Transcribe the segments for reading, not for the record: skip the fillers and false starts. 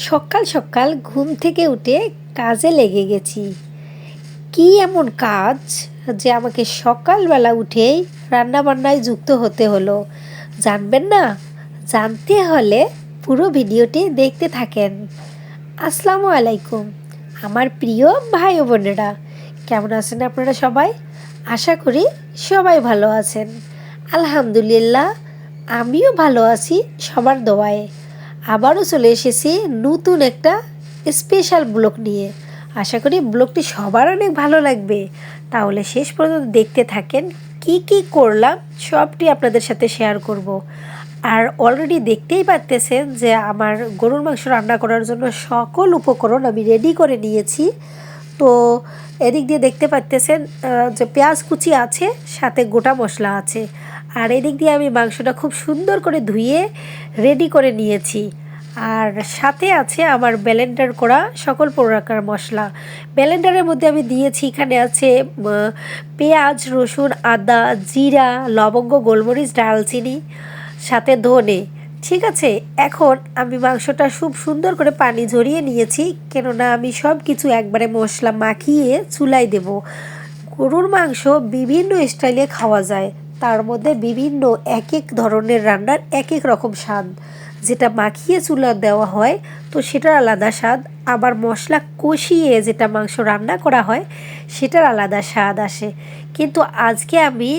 সকাল সকাল ঘুম থেকে উঠে কাজে লেগে গেছি। কি এমন কাজ যে আমাকে সকালবেলা উঠেই রান্নাবান্নায় যুক্ত হতে হলো, জানবেন না? জানতে হলে পুরো ভিডিওটি দেখতে থাকেন। আসসালামু আলাইকুম আমার প্রিয় ভাই ও বোনেরা, কেমন আছেন আপনারা সবাই? আশা করি সবাই ভালো আছেন। আলহামদুলিল্লাহ, আমিও ভালো আছি সবার দোয়ায়। আবারও চলে এসেছি নতুন একটা স্পেশাল ব্লগ নিয়ে। আশা করি ব্লগটি সবার অনেক ভালো লাগবে। তাহলে শেষ পর্যন্ত দেখতে থাকেন। কি কি করলাম সবটি আপনাদের সাথে শেয়ার করব। আর অলরেডি দেখতেই পারতেছেন যে আমার গরুর মাংস রান্না করার জন্য সকল উপকরণ আমি রেডি করে নিয়েছি। তো এদিক দিয়ে দেখতে পাচ্তেছেন যে পেঁয়াজ কুচি আছে, সাথে গোটা মশলা আছে। আর এদিক দিয়ে আমি মাংসটা খুব সুন্দর করে ধুয়ে রেডি করে নিয়েছি। আর সাথে আছে আমার ব্লেন্ডার করা সকল প্রকার মশলা। ব্লেন্ডারের মধ্যে আমি দিয়েছি, এখানে আছে পেঁয়াজ, রসুন, আদা, জিরা, লবঙ্গ, গোলমরিচ, দারচিনি, সাথে ধনে। ঠিক আছে, এখন আমি মাংসটা খুব সুন্দর করে পানি ঝরিয়ে নিয়েছি, কেননা আমি সব কিছু একবারে মশলা মাখিয়ে চুলায় দেব। গরুর মাংস বিভিন্ন স্টাইলে খাওয়া যায়, তার মধ্যে বিভিন্ন এক এক ধরনের রান্নার এক এক রকম স্বাদ। যেটা মাখিয়ে চুলা দেওয়া হয় তো সেটার আলাদা স্বাদ, আবার মশলা কষিয়ে যেটা মাংস রান্না করা হয় সেটার আলাদা স্বাদ আসে। কিন্তু আজকে আমি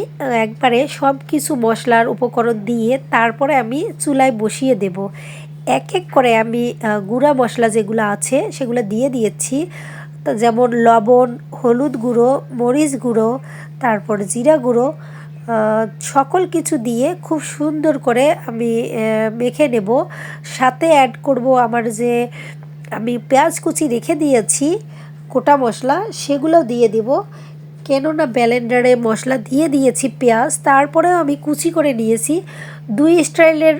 একবারে সব কিছু মশলার উপকরণ দিয়ে তারপরে আমি চুলায় বসিয়ে দেব। এক এক করে আমি গুঁড়া মশলা যেগুলো আছে সেগুলো দিয়ে দিয়েছি। তো যেমন লবণ, হলুদ গুঁড়ো, মরিচ গুঁড়ো, তারপর জিরা গুঁড়ো, সকল কিছু দিয়ে খুব সুন্দর করে আমি মেখে নেব। সাথে অ্যাড করব আমার যে আমি পেঁয়াজ কুচি রেখে দিয়েছি গোটা মশলা, সেগুলো দিয়ে দেব। কেননা ব্লেন্ডারে মশলা দিয়ে দিয়েছি পেঁয়াজ, তারপরেও আমি কুচি করে নিয়েছি। দুই স্টাইলের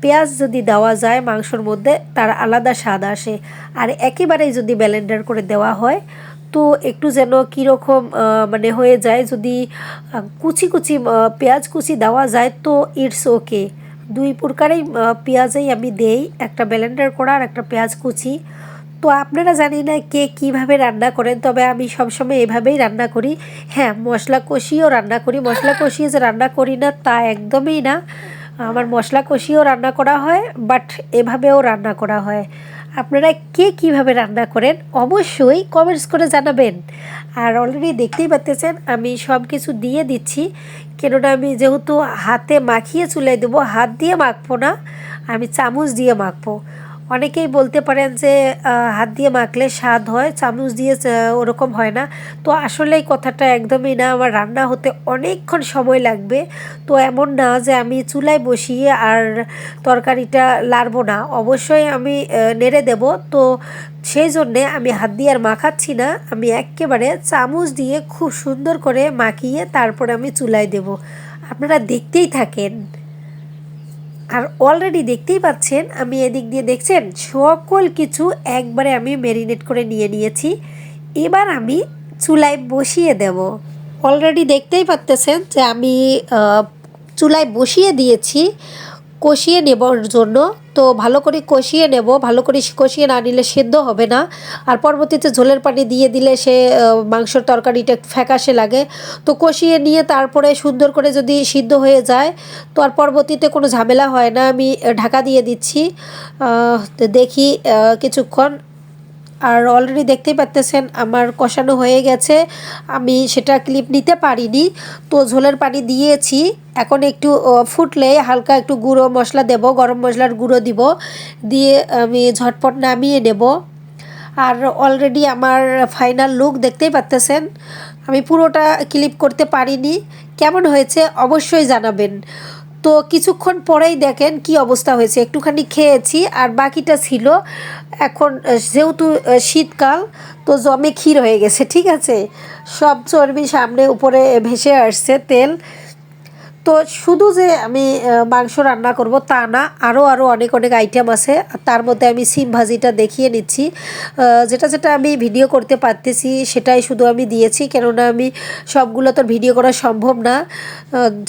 পেঁয়াজ যদি দেওয়া যায় মাংসর মধ্যে তার আলাদা স্বাদ আসে। আর একেবারেই যদি ব্লেন্ডার করে দেওয়া হয় তো একটু যেন কীরকম মানে হয়ে যায়। যদি কুচি কুচি পেঁয়াজ কুচি দেওয়া যায় তো ইটস ওকে। দুই প্রকারেই পেঁয়াজেই আমি দেই, একটা ব্লেন্ডার করা আর একটা পেঁয়াজ কুচি। তো আপনারা জানি না কে কীভাবে রান্না করেন, তবে আমি সবসময় এভাবেই রান্না করি। হ্যাঁ, মশলা কষিয়েও রান্না করি। মশলা কষিয়ে যে রান্না করি না তা একদমই না, আমার মশলা কষিয়েও রান্না করা হয়, বাট এভাবেও রান্না করা হয়। আপনারা কে কীভাবে রান্না করেন অবশ্যই কমেন্টস করে জানাবেন। আর অলরেডি দেখতেই পাচ্ছেন আমি সব কিছু দিয়ে দিচ্ছি, কেননা আমি যেহেতু হাতে মাখিয়ে চুলাই দেবো, হাত দিয়ে মাখবো না, আমি চামচ দিয়ে মাখবো। অনেকেই বলতে পারেন যে হাত দিয়ে মাখলে স্বাদ হয়, চামচ দিয়ে ওরকম হয় না। তো আসলে এই কথাটা একদমই না, আমার রান্না হতে অনেকক্ষণ সময় লাগবে। তো এমন না যে আমি চুলায় বসিয়ে আর তরকারিটা লাড়বো না, অবশ্যই আমি নেড়ে দেব। তো সেই জন্যে আমি হাত দিয়ে আর মাখাচ্ছি না, আমি একেবারে চামচ দিয়ে খুব সুন্দর করে মাখিয়ে তারপরে আমি চুলায় দেব। আপনারা দেখতেই থাকেন। আর অলরেডি দেখতেই পাচ্ছেন আমি এদিক দিয়ে দেখছেন সকল কিছু একবারে আমি ম্যারিনেট করে নিয়ে নিয়েছি। এবার আমি চুলায় বসিয়ে দেব। অলরেডি দেখতেই পাচ্ছেন যে আমি চুলায় বসিয়ে দিয়েছি কষিয়ে নেবার জন্য। তো ভালো করে কষিয়ে নেব, ভালো করে কষিয়ে না নিলে সেদ্ধ হবে না। আর পরবর্তীতে ঝোলের পানি দিয়ে দিলে সে মাংসর তরকারিটা ফ্যাকাশে লাগে। তো কষিয়ে নিয়ে তারপরে সুন্দর করে যদি সিদ্ধ হয়ে যায় তো আর পরবর্তীতে কোনো ঝামেলা হয় না। আমি ঢাকা দিয়ে দিচ্ছি, তো দেখি কিছুক্ষণ। আর অলরেডি দেখতেই পাচ্ছেন আমার কষানো হয়ে গেছে, আমি সেটা ক্লিপ নিতে পারিনি। তো ঝোলের পানি দিয়েছি, এখন একটু ফুটলে হালকা একটু গুঁড়ো মশলা দেব, গরম মশলার গুঁড়ো দিব, দিয়ে আমি ঝটপট নামিয়ে নেব। আর অলরেডি আমার ফাইনাল লুক দেখতেই পাচ্ছেন, আমি পুরোটা ক্লিপ করতে পারিনি। কেমন হয়েছে অবশ্যই জানাবেন। তো কিছুক্ষণ পরেই দেখেন কি অবস্থা হয়েছে, একটুখানি খেয়েছি আর বাকিটা ছিল। এখন যেহেতু শীতকাল তো জমে ক্ষীর হয়ে গেছে, ঠিক আছে, সব চর্বি সামনে উপরে ভেসে আসছে তেল। তো শুধু যে আমি মাংস রান্না করব তা না, আরও অনেক অনেক আইটেম আছে। তার মধ্যে আমি সিম ভাজিটা দেখিয়ে নিচ্ছি। যেটা যেটা আমি ভিডিও করতে পারতেছি সেটাই শুধু আমি দিয়েছি, কেননা আমি সবগুলো তো ভিডিও করা সম্ভব না।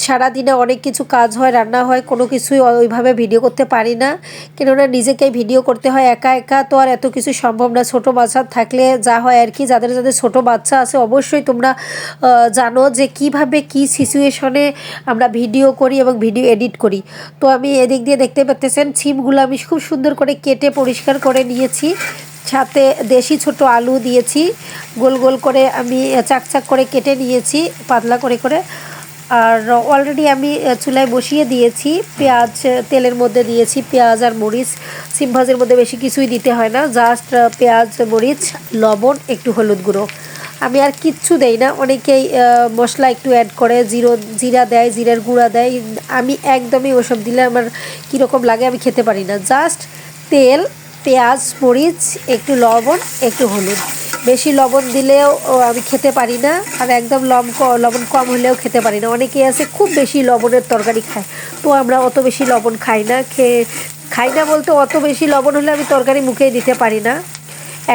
সারাদিনে অনেক কিছু কাজ হয়, রান্না হয়, কোনো কিছুই ওইভাবে ভিডিও করতে পারি না, কেননা নিজেকেই ভিডিও করতে হয়। একা একা তো আর এত কিছু সম্ভব না। ছোটো বাচ্চা থাকলে যা হয় আর কি, যাদের যাদের ছোটো বাচ্চা আছে অবশ্যই তোমরা জানো যে কিভাবে কি সিচুয়েশনে আমরা ভিডিও করি এবং ভিডিও এডিট করি। তো আমি এদিক দিয়ে দেখতে পাচ্ছেন সিমগুলো আমি খুব সুন্দর করে কেটে পরিষ্কার করে নিয়েছি, সাথে দেশি ছোট আলু দিয়েছি, গোল গোল করে আমি চাক করে কেটে নিয়েছি, পাতলা করে করে। আর অলরেডি আমি চুলায় বসিয়ে দিয়েছি, পেঁয়াজ তেলের মধ্যে দিয়েছি, পেঁয়াজ আর মরিচ। সিম ভাজির মধ্যে বেশি কিছুই দিতে হয় না, জাস্ট পেঁয়াজ, মরিচ, লবণ, একটু হলুদ গুঁড়ো। আমি আর কিচ্ছু দেই না। অনেকেই মশলা একটু অ্যাড করে, জিরা দেয়, জিরার গুঁড়া দেয়। আমি একদমই ওসব দিলে আমার কীরকম লাগে, আমি খেতে পারি না। জাস্ট তেল, পেঁয়াজ, মরিচ, একটু লবণ, একটু হলুদ। বেশি লবণ দিলেও আমি খেতে পারি না, আর একদম লবণ কম হলেও খেতে পারি না। অনেকেই আছে খুব বেশি লবণের তরকারি খায়, তো আমরা অত বেশি লবণ খাই না বলতে অত বেশি লবণ হলে আমি তরকারি মুখেই দিতে পারি না।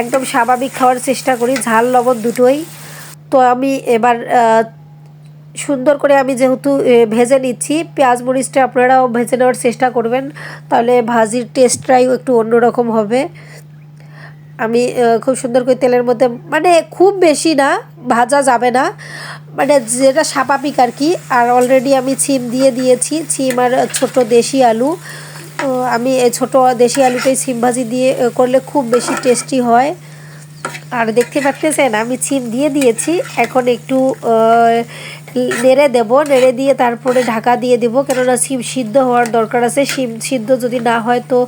একদম স্বাভাবিক খাওয়ার চেষ্টা করি, ঝাল লবণ দুটোই। তো আমি এবার সুন্দর করে আমি যেহেতু ভেজে নিচ্ছি, পেঁয়াজ মরিচটা আপনারাও ভেজে নেওয়ার চেষ্টা করবেন, তাহলে ভাজির টেস্টটাই একটু অন্যরকম হবে। আমি খুব সুন্দর করে তেলের মধ্যে, মানে খুব বেশি না, ভাজা যাবে না, মানে যেটা স্বাভাবিক আর কি। আর অলরেডি আমি সিম দিয়ে দিয়েছি, সিম আর ছোট দেশি আলু। আমি এই ছোটো দেশি আলুটাই সিম ভাজি দিয়ে করলে খুব বেশি টেস্টি হয়। আর দেখতে পাচ্ছেন আমি সিম দিয়ে দিয়েছি, এখন একটু নেড়ে দেব, নেড়ে দিয়ে তারপরে ঢাকা দিয়ে দেব, কেননা সিম সিদ্ধ হওয়ার দরকার আছে। সিম সিদ্ধ যদি না হয় তো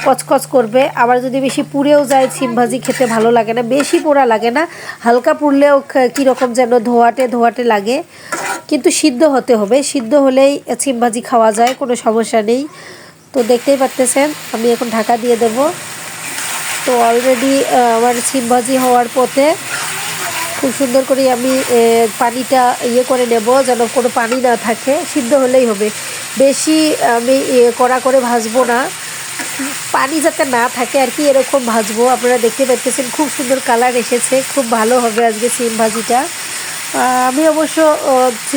কচকচ করবে, আবার যদি বেশি পুড়েও যায় সিম ভাজি খেতে ভালো লাগে না। বেশি পোড়া লাগে না, হালকা পুড়লেও কীরকম যেন ধোয়াটে লাগে, কিন্তু সিদ্ধ হতে হবে। সিদ্ধ হলেই সিম ভাজি খাওয়া যায়, কোনো সমস্যা নেই। তো দেখতেই পাচ্ছেন আমি এখন ঢাকা দিয়ে দেব। তো অলরেডি আমার সিম ভাজি হওয়ার পথে। খুব সুন্দর করে আমি পানিটা করে নেব, যেন কোনো পানি না থাকে, সিদ্ধ হলেই হবে। বেশি আমি কড়া করে ভাজবো না, পানি যাতে না থাকে আর কি, এরকম ভাজবো। আপনারা দেখতে পাচ্ছেন খুব সুন্দর কালার এসেছে, খুব ভালো হবে আজকে সিম ভাজিটা। আমি অবশ্য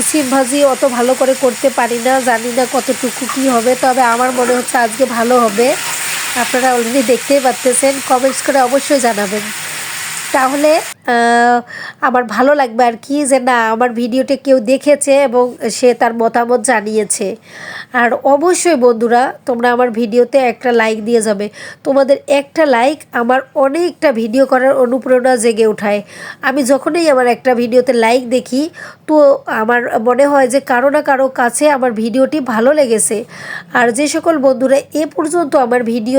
সিম ভাজি অত ভালো করে করতে পারি না, জানি না কতটুকু কী হবে, তবে আমার মনে হচ্ছে আজকে ভালো হবে। আপনারা অলরেডি দেখতেই পাচ্ছেন, কমেন্টস করে অবশ্যই জানাবেন, তাহলে আমার ভালো লাগবে আর কি, যে না আমার ভিডিওটা কেউ দেখেছে এবং সে তার মতামত জানিয়েছে। আর অবশ্যই বন্ধুরা তোমরা আমার ভিডিওতে একটা লাইক দিয়ে যাবে। তোমাদের একটা লাইক আমার অনেকটা ভিডিও করার অনুপ্রেরণা জেগে ওঠায়। আমি যখনই আমার একটা ভিডিওতে লাইক দেখি, তো আমার মনে হয় যে কারো না কারো কাছে আমার ভিডিওটি ভালো লেগেছে। আর যে সকল বন্ধুরা এ পর্যন্ত আমার ভিডিও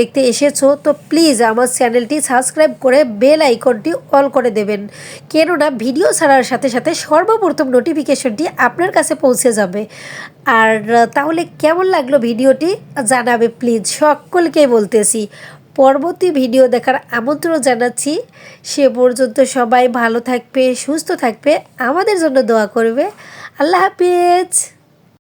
দেখতে এসেছো, তো প্লিজ আমার চ্যানেলটি সাবস্ক্রাইব করে বেল আইকনটি অল করে দেবেন, কেননা ভিডিও ছাড়ার সাথে সাথে সর্বপ্রথম নোটিফিকেশনটি আপনার কাছে পৌঁছে যাবে। আর তাহলে কেমন লাগলো ভিডিওটি জানাবে প্লিজ, সকলকেই বলতেছি। পরবর্তী ভিডিও দেখার আমন্ত্রণ জানাচ্ছি। সে পর্যন্ত সবাই ভালো থাকবে, সুস্থ থাকবে, আমাদের জন্য দোয়া করবে। আল্লাহ হাফিজ।